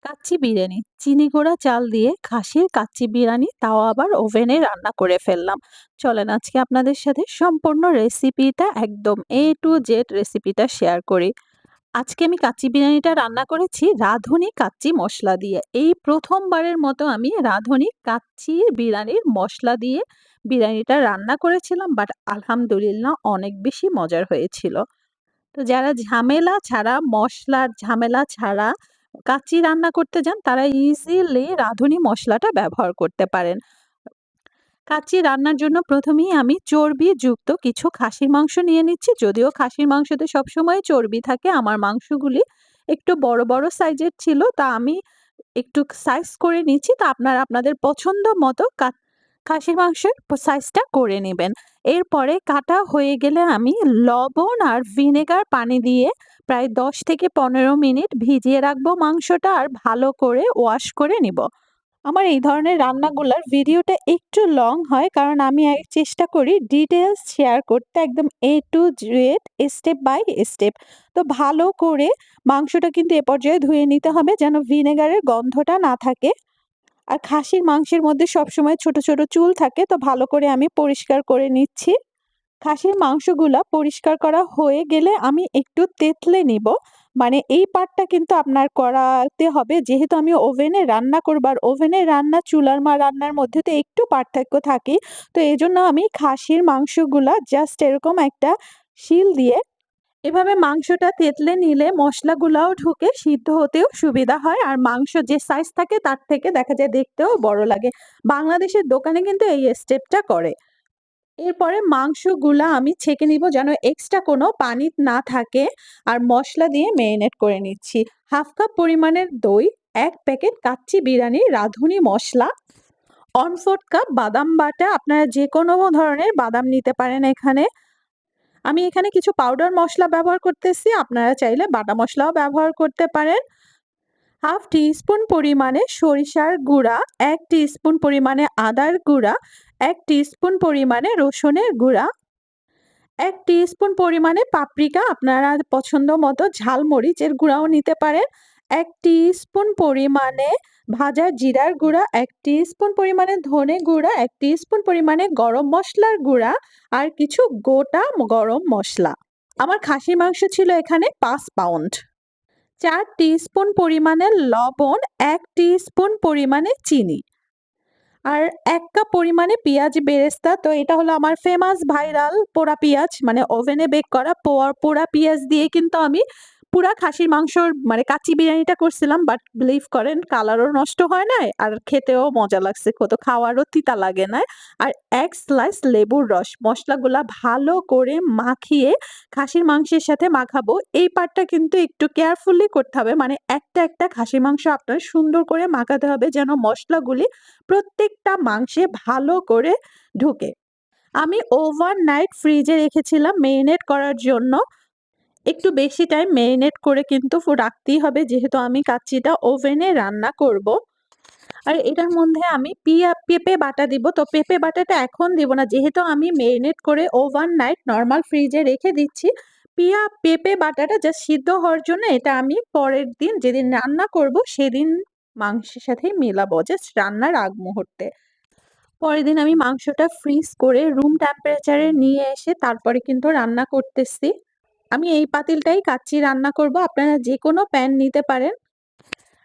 কাচ্চি বিরিয়ানি। চিনি গুঁড়া চাল দিয়ে খাসির কাচ্চি বিরিয়ানি, তাও আবার ওভেনে রান্না করে ফেললাম। চলেন আজকে আপনাদের সাথে সম্পূর্ণ রেসিপিটা একদম A to Z রেসিপিটা শেয়ার করি। আজকে আমি কাচ্চি বিরিয়ানিটা রান্না করেছি রাঁধুনি কাচ্চি মসলা দিয়ে। এই ১ম বারের মতো আমি রাঁধুনি কাচ্চি বিরিয়ানির মসলা দিয়ে বিরিয়ানিটা রান্না করেছিলাম। বাট আলহামদুলিল্লাহ অনেক বেশি মজার হয়েছিল। তো যারা ঝামেলা ছাড়া, মসলার ঝামেলা ছাড়া কাচ্চি রান্না করতে যান, তারা ইজিলি রাঁধুনি মসলাটা ব্যবহার করতে পারেন। কাচ্চি রান্নার জন্য ১ম এই আমি চর্বিযুক্ত কিছু খাসির মাংস নিয়ে নিচ্ছি। যদিও খাসির মাংসতে সবসময় চর্বি থাকে, আমার মাংসগুলি একটু বড়, বড় সাইজের ছিল। তা আমি একটু সাইজ করে নিচ্ছি। তো আপনারা আপনাদের পছন্দ মতো খাসির মাংসের সাইজটা করে নিবেন। এরপরে কাটা হয়ে গেলে আমি লবণ আর ভিনেগার পানি দিয়ে প্রায় ১০ থেকে ১৫ মিনিট ভিজিয়ে রাখবো মাংসটা, আর ভালো করে ওয়াশ করে নিব। আমার এই ধরনের রান্নাগুলার ভিডিওটা একটু লং হয়, কারণ আমি চেষ্টা করি ডিটেলস শেয়ার করতে একদম A to Z step by step. তো ভালো করে মাংসটা কিন্তু এ পর্যায়ে ধুয়ে নিতে হবে যেন ভিনেগারের গন্ধটা না থাকে। আর খাসির মাংসের মধ্যে সবসময় ছোট, ছোট চুল থাকে, তো ভালো করে আমি পরিষ্কার করে নিচ্ছি। খাসির মাংসগুলা পরিষ্কার করা হয়ে গেলে আমি একটু তেঁতলে নিব। মানে এই পার্টটা কিন্তু আপনার করাতে হবে, যেহেতু আমি ওভেনে রান্না করব, আর ওভেনে রান্না চুলার রান্নার মধ্যে তো একটু পার্থক্য থাকেই। তো এজন্য আমি খাসির মাংসগুলা জাস্ট এরকম একটা শিল দিয়ে এভাবে মাংসটা থেতলে নিলে মসলাগুলাও ঢুকে সিদ্ধ হতেও সুবিধা হয়, আর মাংস যে সাইজ থাকে তার থেকে দেখা যায় দেখতেও বড় লাগে। বাংলাদেশের দোকানে কিন্তু এই স্টেপটা করে। এরপরে মাংসগুলা আমি ছেঁকে নিব যেন এক্সট্রা কোনো পানি না থাকে, আর মসলা দিয়ে মেরিনেট করে নিচ্ছি। 1/2 কাপ পরিমাণের দই, ১ প্যাকেট কাচ্চি বিরিয়ানির রাঁধুনি মসলা, 1/4 কাপ বাদাম বাটা। আপনারা যেকোনো ধরনের বাদাম নিতে পারেন এখানে। আমি এখানে কিছু পাউডার মসলা ব্যবহার করতেছি, আপনারা চাইলে বাটা মসলাও ব্যবহার করতে পারেন। 1/2 টিস্পুন পরিমাণে সরিষার গুঁড়া, ১ টিস্পুন পরিমাণে আদার গুঁড়া, ১ টিস্পুন পরিমাণে রসুনের গুঁড়া, ১ টিস্পুন পরিমাণে পাপরিকা, আপনারা পছন্দ মতো ঝাল মরিচের গুঁড়াও নিতে পারেন, ১ টিস্পুন পরিমাণে ভাজা জিরার গুঁড়া, ১ টিস্পুন পরিমাণে ধনে গুঁড়া, ১ টিস্পুন পরিমাণে গরম মসলার গুঁড়া, আর কিছু গোটা গরম মসলা। আমার খাসির মাংস ছিল এখানে ৫ পাউন্ড। ৪ টিস্পুন পরিমাণে লবণ, ১ টিস্পুন পরিমাণে চিনি, আর ১ কাপ পরিমাণে পেঁয়াজ বেরেস্তা। তো এটা হলো আমার ফেমাস ভাইরাল পোড়া পেঁয়াজ, মানে ওভেনে বেক করা পোড়া পেঁয়াজ দিয়ে কিন্তু আমি পুরা খাসির মাংসর মানে কাচ্চি বিরিয়ানিটা করছিলাম। বাট বিলিভ করেন কালারও নষ্ট হয় নাই, আর খেতেও মজা লাগছে, কত খাওয়ারও তিতা লাগে না। আর ১ স্লাইস লেবুর রস। মসলাগুলা ভালো করে মাখিয়ে খাসির মাংসের সাথে মাখাবো। এই পার্টটা কিন্তু একটু কেয়ারফুলি করতে হবে, মানে একটা, একটা খাসির মাংস আপনার সুন্দর করে মাখাতে হবে যেন মসলাগুলি প্রত্যেকটা মাংসে ভালো করে ঢুকে। আমি ওভারনাইট ফ্রিজে রেখেছিলাম মেরিনেট করার জন্য। একটু বেশি টাইম মেরিনেট করে কিন্তু রাখতেই হবে, যেহেতু আমি কাচ্চিটা ওভেনে রান্না করব। আর এটার মধ্যে আমি পেঁপে বাটা দিব। তো পেঁপে বাটাটা এখন দিব না, যেহেতু আমি মেরিনেট করে ওভারনাইট নরমাল ফ্রিজে রেখে দিচ্ছি। পেঁপে বাটাটা জাস্ট সিদ্ধ হওয়ার জন্য, এটা আমি পরের দিন যেদিন রান্না করব সেদিন মাংসের সাথে মেলাবো, জাস্ট রান্নার আগ মুহূর্তে। পরের দিন আমি মাংসটা ফ্রিজ করে রুম টেম্পারেচারে নিয়ে এসে তারপরে কিন্তু রান্না করতেছি। আমি এই পাতিলটাই কাচ্চি রান্না করব, আপনারা যেকোনো প্যান নিতে পারেন।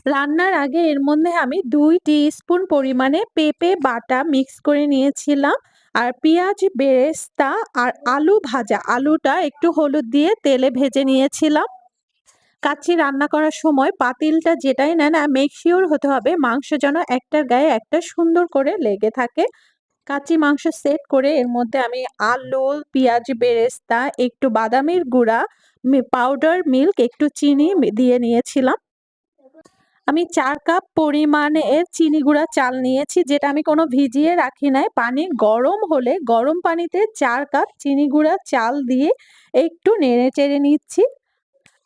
রান্নার আগে এর মধ্যে আমি ২ টিস্পুন পরিমাণে পেঁপে বাটা মিক্স করে নিয়েছিলাম, আর পেঁয়াজ বেরেস্তা আর আলু ভাজা, আলুটা একটু হলুদ দিয়ে তেলে ভেজে নিয়েছিলাম। কাচ্চি রান্না করার সময় পাতিলটা যেটাই নেন মেক শিওর হতে হবে মাংস যেন একটার গায়ে একটা সুন্দর করে লেগে থাকে। কাচ্চি মাংস সেট করে এর মধ্যে আমি আলু, পেঁয়াজ বেরেস্তা, একটু বাদামের গুঁড়া, পাউডার মিল্ক, একটু চিনি দিয়ে নিয়েছিলাম। আমি ৪ কাপ পরিমাণের চিনি গুঁড়া চাল নিয়েছি, যেটা আমি কোনো ভিজিয়ে রাখি নাই। পানি গরম হলে গরম পানিতে ৪ কাপ চিনি গুঁড়া চাল দিয়ে একটু নেড়ে-চেড়ে নিচ্ছি।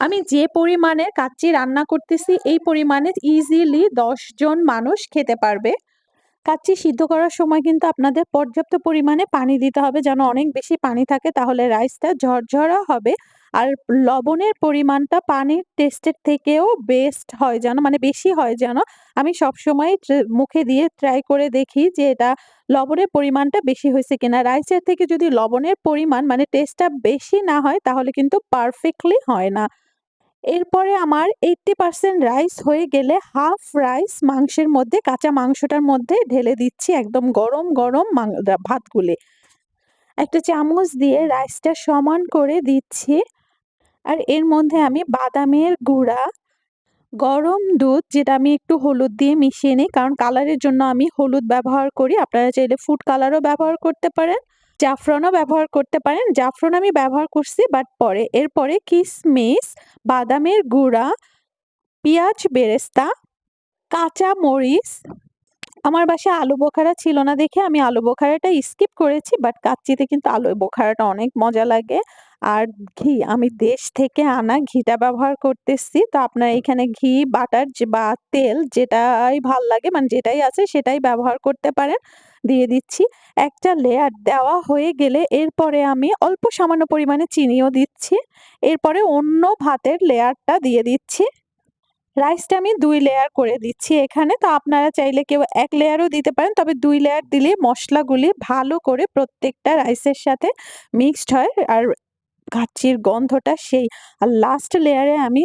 আমি যে পরিমাণে কাচ্চি রান্না করতেছি এই পরিমাণে ইজিলি ১০ জন মানুষ খেতে পারবে। কাচ্চি সিদ্ধ করার সময় কিন্তু আপনাদের পর্যাপ্ত পরিমাণে পানি দিতে হবে, যেন অনেক বেশি পানি থাকে, তাহলে রাইসটা ঝরঝরা হবে। আর লবণের পরিমাণটা পানির টেস্টের থেকেও বেস্ট হয় যেন, মানে বেশি হয় যেন, আমি সবসময় মুখে দিয়ে ট্রাই করে দেখি যে এটা লবণের পরিমাণটা বেশি হইছে কিনা। রাইসের থেকে যদি লবণের পরিমাণ মানে টেস্টটা বেশি না হয় তাহলে কিন্তু পারফেক্টলি হয় না। এরপরে আমার 80% রাইস হয়ে গেলে হাফ রাইস মাংসের মধ্যে, কাঁচা মাংসটার মধ্যে ঢেলে দিচ্ছি একদম গরম, গরম ভাতগুলি। একটা চামচ দিয়ে রাইসটা সমান করে দিচ্ছি। আর এর মধ্যে আমি বাদামের গুঁড়া, গরম দুধ যেটা আমি একটু হলুদ দিয়ে মিশিয়ে নিই কারণ কালারের জন্য আমি হলুদ ব্যবহার করি। আপনারা চাইলে ফুড কালারও ব্যবহার করতে পারেন, জাফরানও ব্যবহার করতে পারেন। জাফরান আমি ব্যবহার করছি বাট পরে। এরপরে কিশমিশ, বাদামের গুঁড়া, পেঁয়াজ বেরেস্তা, কাঁচা মরিচ। আমার বাসায় আলু বোখারা ছিল না দেখে আমি আলু বোখারাটা স্কিপ করেছি, বাট কাচ্চিতে কিন্তু আলু বোখারাটা অনেক মজা লাগে। আর ঘি, আমি দেশ থেকে আনা ঘিটা ব্যবহার করতেছি। তো আপনার এখানে ঘি, বাটার বা তেল যেটাই ভাল লাগে মানে যেটাই আছে সেটাই ব্যবহার করতে পারেন। দিয়ে দিচ্ছি। একটা লেয়ার দেওয়া হয়ে গেলে এরপরে আমি অল্প সামান্য পরিমাণে চিনিও দিচ্ছি। এরপরে অন্য ভাতের লেয়ারটা দিয়ে দিচ্ছি। রাইসটা আমি ২ লেয়ার করে দিচ্ছি এখানে। তো আপনারা চাইলে কেউ ১ লেয়ারও দিতে পারেন। তবে ২ লেয়ার দিলে মসলাগুলি ভালো করে প্রত্যেকটা রাইসের সাথে মিক্সড হয়। আর কাচ্চির গন্ধটা সেই। আর লাস্ট লেয়ারে আমি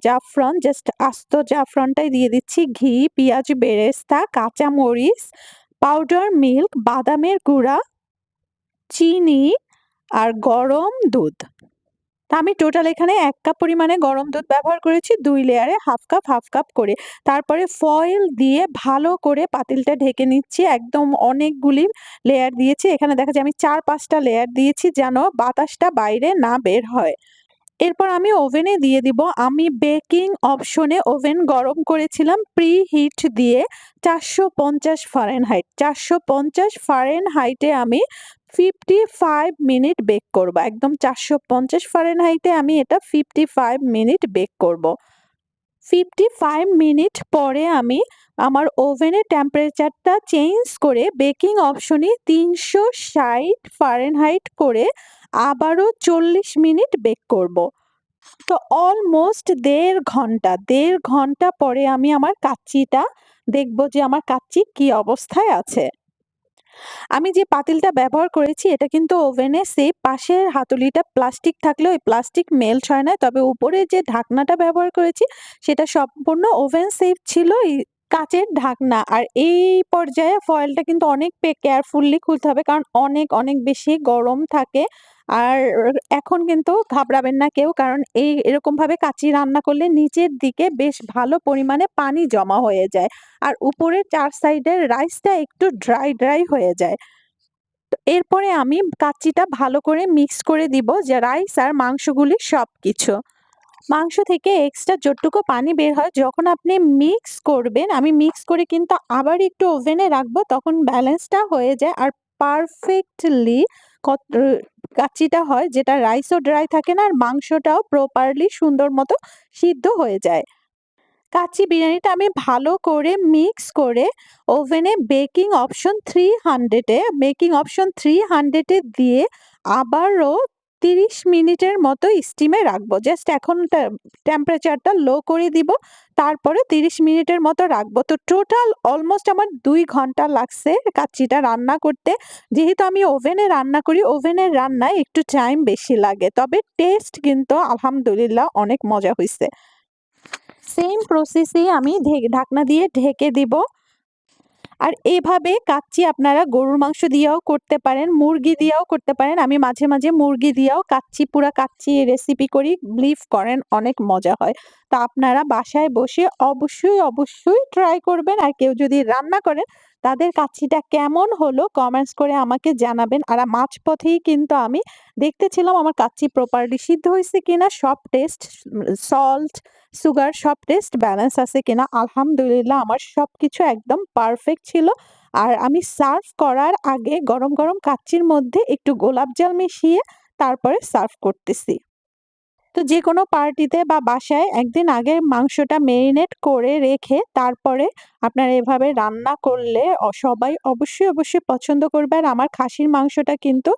জাফরান, জাস্ট আস্ত জাফরানটাই দিয়ে দিচ্ছি। ঘি, পেঁয়াজ বেরেস্তা, কাঁচা মরিচ, পাউডার মিল্ক, বাদামের গুঁড়া, চিনি আর গরম দুধ। তা আমি টোটাল এখানে ১ কাপ পরিমাণে গরম দুধ ব্যবহার করেছি ২ লেয়ারে হাফ কাপ করে। তারপরে ফয়েল দিয়ে ভালো করে পাতিলটা ঢেকে নিচ্ছি। একদম অনেকগুলি লেয়ার দিয়েছি। এখানে দেখা যায় আমি ৪-৫ টা লেয়ার দিয়েছি যেন বাতাসটা বাইরে না বের হয়। এরপর আমি ওভেনে দিয়ে দিব। আমি বেকিং অপশনে ওভেন গরম করেছিলাম প্রি-হিট দিয়ে ৪৫০ ফারেনহাইট। ৪৫০ ফারেনহাইটে আমি 55 মিনিট বেক করব। একদম ৪৫০ ফারেনহাইটে আমি এটা 55 মিনিট বেক করব। 55 মিনিট পরে আমি আমার ওভেনের টেম্পারেচারটা চেঞ্জ করে বেকিং অপশনে ৩৬০ ফারেনহাইট করে আবারও ৪০ মিনিট বেক করব। তো অলমোস্ট ১.৫ ঘন্টা, ১.৫ ঘন্টা পরে আমি আমার কাচ্চিটা দেখব যে আমার কাচ্চি কি অবস্থায় আছে। আমি যে পাতিলটা ব্যবহার করেছি এটা কিন্তু ওভেনে সেফ। পাশের হাতুড়িটা প্লাস্টিক থাকলেও ওই প্লাস্টিক মেল্ট হয় না। তবে উপরে যে ঢাকনাটা ব্যবহার করেছি সেটা সম্পূর্ণ ওভেন সেফ ছিল। কাঁচের ঢাকনা। আর এই পর্যায়ে ফয়েলটা কিন্তু অনেক কেয়ারফুলি খুলতে হবে কারণ অনেক, অনেক বেশি গরম থাকে। আর এখন কিন্তু ঘাবড়াবেন না কেউ কারণ এরকমভাবে কাচ্চি রান্না করলে নিচের দিকে বেশ ভালো পরিমাণে পানি জমা হয়ে যায়। আর উপরের ৪ সাইডের রাইসটা একটু ড্রাই হয়ে যায়। তো এরপরে আমি কাচ্চিটা ভালো করে মিক্স করে দিব যে রাইস আর মাংসগুলি সবকিছু। মাংস থেকে এক্সট্রা যতটুকু পানি বের হয় যখন আপনি মিক্স করবেন, আমি মিক্স করে কিন্তু আবার একটু ওভেনে রাখবো তখন ব্যালেন্সটা হয়ে যায় আর পারফেক্টলি কত কাচ্চিটা হয় যেটা রাইসও ড্রাই থাকে না আর মাংসটাও প্রপারলি সুন্দর মতো সিদ্ধ হয়ে যায়। কাচ্চি বিরিয়ানিটা আমি ভালো করে মিক্স করে ওভেনে বেকিং অপশন 300 এ দিয়ে আবারও ৩০ মিনিটের মতো স্টিমে রাখবো। জাস্ট এখন টেম্পারেচারটা লো করে দিব। তারপরে ৩০ মিনিটের মতো রাখবো। তো টোটাল অলমোস্ট আমার ২ ঘন্টা লাগছে কাচ্চিটা রান্না করতে। যেহেতু আমি ওভেনে রান্না করি, ওভেনের রান্নায় একটু টাইম বেশি লাগে। তবে টেস্ট কিন্তু আলহামদুলিল্লাহ অনেক মজা হইছে। সেম প্রসেসেই আমি ঢাকনা দিয়ে ঢেকে দিব। আর এভাবে কাচ্চি আপনারা গরুর মাংস দিয়েও করতে পারেন, মুরগি দিয়েও করতে পারেন। আমি মাঝে, মাঝে মুরগি দিয়েও পুরা কাচ্চি রেসিপি করি। বিলিভ করেন অনেক মজা হয়। তো আপনারা বাসায় বসে অবশ্যই ট্রাই করবেন। আর কেউ যদি রান্না করেন তাদের কাচ্চিটা কেমন হলো কমেন্টস করে আমাকে জানাবেন। আর মাঝপথেই কিন্তু আমি দেখতেছিলাম আমার কাচ্চি প্রপারলি সিদ্ধ হইছে কিনা, সব টেস্ট সল্ট, সুগার সব টেস্ট ব্যালেন্স আছে কিনা। আলহামদুলিল্লাহ আমার সবকিছু একদম পারফেক্ট ছিল। আর আমি সার্ভ করার আগে গরম, গরম কাচ্চির মধ্যে একটু গোলাপ জল মিশিয়ে তারপরে সার্ভ করতেছি। তো যেকোনো পার্টিতে বা বাসায় একদিন আগে মাংসটা মেরিনেট করে রেখে তারপরে আপনারা এভাবে রান্না করলে সবাই অবশ্যই পছন্দ করবে। আর আমার খাসির মাংসটা কিন্তু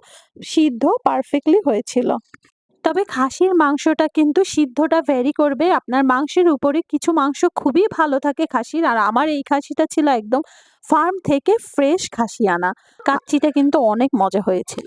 সিদ্ধ পারফেক্টলি হয়েছিল। তবে খাসির মাংসটা কিন্তু সিদ্ধটা ভ্যারি করবে। আপনার মাংসের উপরে কিছু মাংস খুবই ভালো থাকে খাসির। আর আমার এই খাসিটা ছিল একদম ফার্ম থেকে ফ্রেশ খাসি আনা। কাচ্চিটা কিন্তু অনেক মজা হয়েছিল।